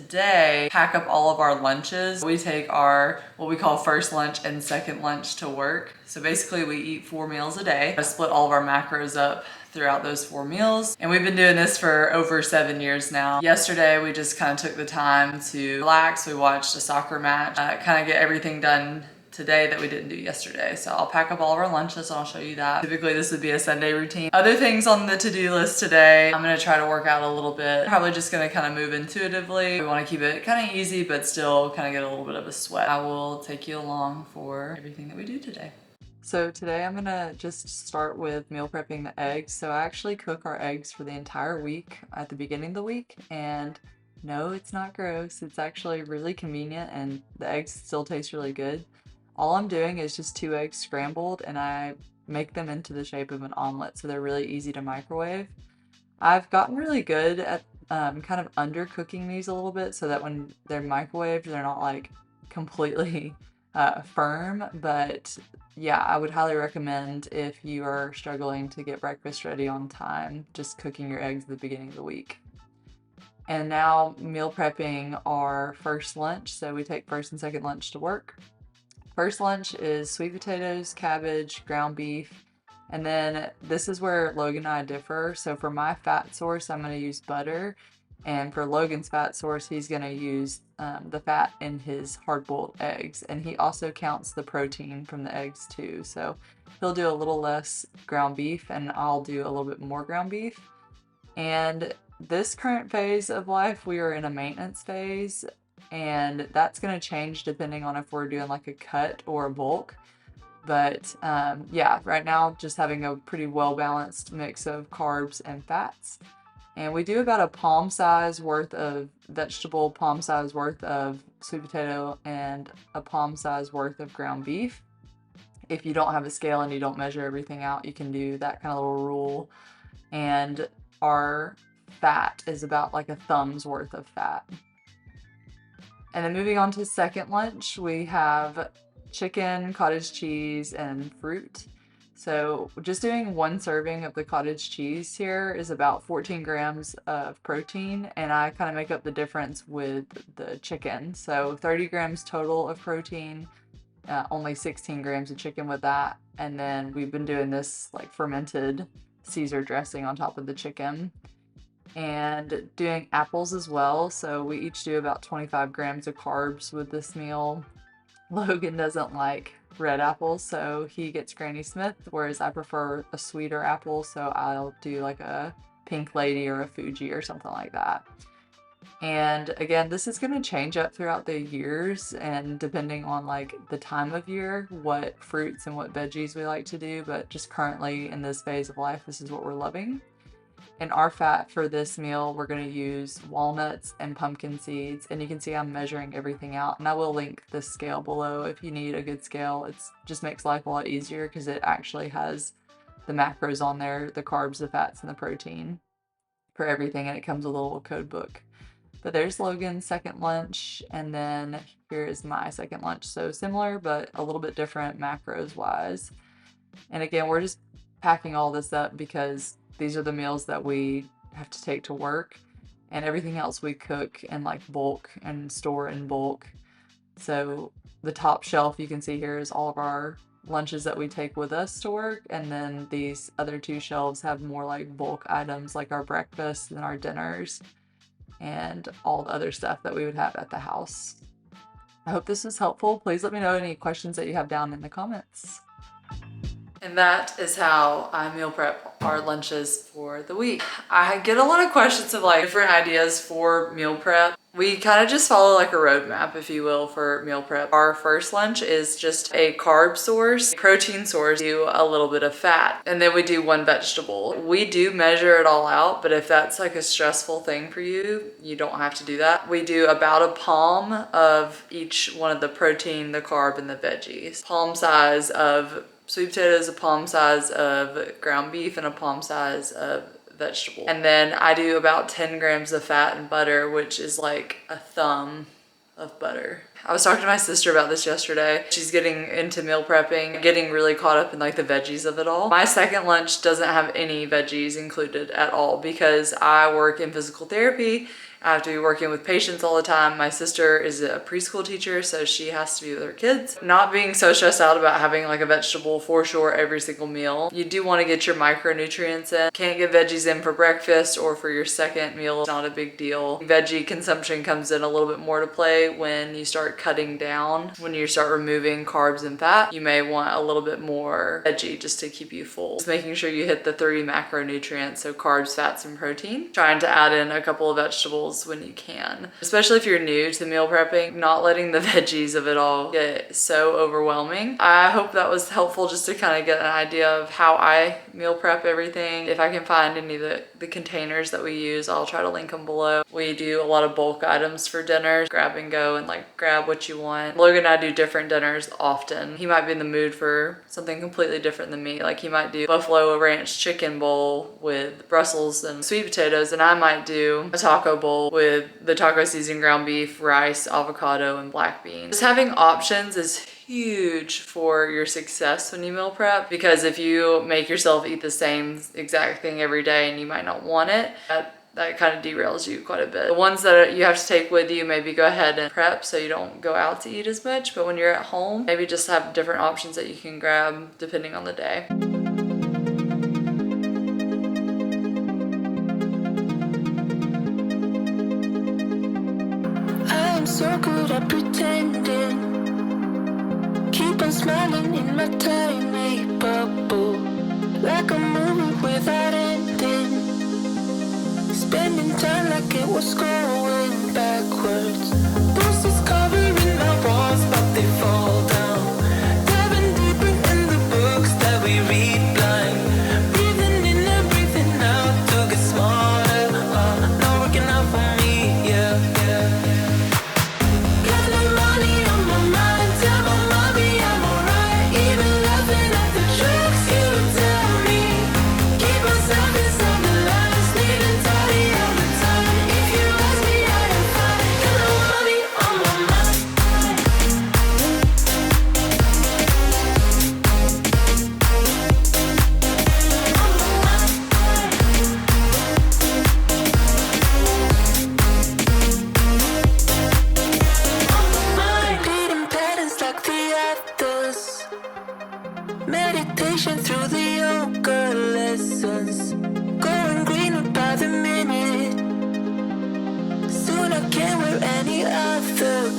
today pack up all of our lunches. We take our what we call first lunch and second lunch to work. So basically we eat 4 meals a day. I split all of our macros up throughout those 4 meals. And we've been doing this for over 7 years now. Yesterday, we just kind of took the time to relax. We watched a soccer match, kind of get everything done today that we didn't do yesterday. So I'll pack up all of our lunches and I'll show you that. Typically this would be a Sunday routine. Other things on the to-do list today, I'm gonna try to work out a little bit. Probably just gonna kind of move intuitively. We wanna keep it kind of easy, but still kind of get a little bit of a sweat. I will take you along for everything that we do today. So today I'm gonna just start with meal prepping the eggs. So I actually cook our eggs for the entire week at the beginning of the week, and no, it's not gross. It's actually really convenient and the eggs still taste really good. All I'm doing is just 2 eggs scrambled, and I make them into the shape of an omelet, so they're really easy to microwave. I've gotten really good at kind of undercooking these a little bit so that when they're microwaved, they're not like completely firm, but yeah, I would highly recommend if you are struggling to get breakfast ready on time, just cooking your eggs at the beginning of the week. And now meal prepping our first lunch, so we take first and second lunch to work. First lunch is sweet potatoes, cabbage, ground beef, and then this is where Logan and I differ. So for my fat source, I'm going to use butter, and for Logan's fat source, he's going to use the fat in his hard-boiled eggs, and he also counts the protein from the eggs too. So he'll do a little less ground beef, and I'll do a little bit more ground beef. And this current phase of life, we are in a maintenance phase, and that's going to change depending on if we're doing like a cut or a bulk. But yeah, right now just having a pretty well-balanced mix of carbs and fats. And we do about a palm size worth of vegetable, palm size worth of sweet potato, and a palm size worth of ground beef. If you don't have a scale and you don't measure everything out, you can do that kind of little rule. And our fat is about like a thumb's worth of fat. And then moving on to second lunch, we have chicken, cottage cheese, and fruit. So just doing 1 serving of the cottage cheese here is about 14 grams of protein, and I kind of make up the difference with the chicken. So 30 grams total of protein, only 16 grams of chicken with that. And then we've been doing this like fermented Caesar dressing on top of the chicken. And doing apples as well, so we each do about 25 grams of carbs with this meal. Logan doesn't like red apples, so he gets Granny Smith, whereas I prefer a sweeter apple, so I'll do like a Pink Lady or a Fuji or something like that. And again, this is going to change up throughout the years, and depending on like the time of year, what fruits and what veggies we like to do, but just currently in this phase of life, this is what we're loving. And our fat for this meal, we're going to use walnuts and pumpkin seeds. And you can see I'm measuring everything out. And I will link this scale below if you need a good scale. It just makes life a lot easier because it actually has the macros on there, the carbs, the fats, and the protein for everything. And it comes with a little code book. But there's Logan's second lunch. And then here is my second lunch. So similar, but a little bit different macros wise. And again, we're just packing all this up because these are the meals that we have to take to work, and everything else we cook in like bulk and store in bulk. So the top shelf you can see here is all of our lunches that we take with us to work, and then these other 2 shelves have more like bulk items like our breakfasts and our dinners and all the other stuff that we would have at the house. I hope this was helpful. Please let me know any questions that you have down in the comments. And that is how I meal prep our lunches for the week. I get a lot of questions of like different ideas for meal prep. We kind of just follow like a roadmap, if you will, for meal prep. Our first lunch is just a carb source, protein source, do a little bit of fat, and then we do 1 vegetable. We do measure it all out, but if that's like a stressful thing for you, you don't have to do that. We do about a palm of each one of the protein, the carb, and the veggies. Palm size of sweet potatoes, a palm size of ground beef, and a palm size of vegetable. And then I do about 10 grams of fat and butter, which is like a thumb of butter. I was talking to my sister about this yesterday. She's getting into meal prepping, getting really caught up in like the veggies of it all. My second lunch doesn't have any veggies included at all because I work in physical therapy I have to be working with patients all the time. My sister is a preschool teacher, so she has to be with her kids. Not being so stressed out about having like a vegetable for sure every single meal. You do want to get your micronutrients in. Can't get veggies in for breakfast or for your second meal. It's not a big deal. Veggie consumption comes in a little bit more to play when you start cutting down. When you start removing carbs and fat, you may want a little bit more veggie just to keep you full. Just making sure you hit the 3 macronutrients, so carbs, fats, and protein. Trying to add in a couple of vegetables when you can. Especially if you're new to meal prepping, not letting the veggies of it all get so overwhelming. I hope that was helpful just to kind of get an idea of how I meal prep everything. If I can find any of the containers that we use, I'll try to link them below. We do a lot of bulk items for dinners, grab and go and like grab what you want. Logan and I do different dinners often. He might be in the mood for something completely different than me. Like he might do buffalo ranch chicken bowl with Brussels and sweet potatoes, and I might do a taco bowl with the taco seasoned ground beef, rice, avocado, and black beans. Just having options is huge for your success when you meal prep, because if you make yourself eat the same exact thing every day and you might not want it, that kind of derails you quite a bit. The ones that you have to take with you, maybe go ahead and prep so you don't go out to eat as much, but when you're at home, maybe just have different options that you can grab depending on the day. I'm so good at pretending, keep on smiling in my tiny bubble, like a movie without ending, spending time like it was going backwards. Posters covering my walls, but they fall down. Diving deeper in the books that we read blind. Breathing in and breathing out to get smarter. Not working out for me, yeah. Got no money on my mind, tell my mommy I'm alright. Even laughing at the jokes you tell me. Keep myself inside the lines, neat and tidy all the time. If you ask me, I am fine. Got no money on my mind. Repeating patterns like the others. Meditation through the yoga lessons. Going greener by the minute. Soon I can't wear any other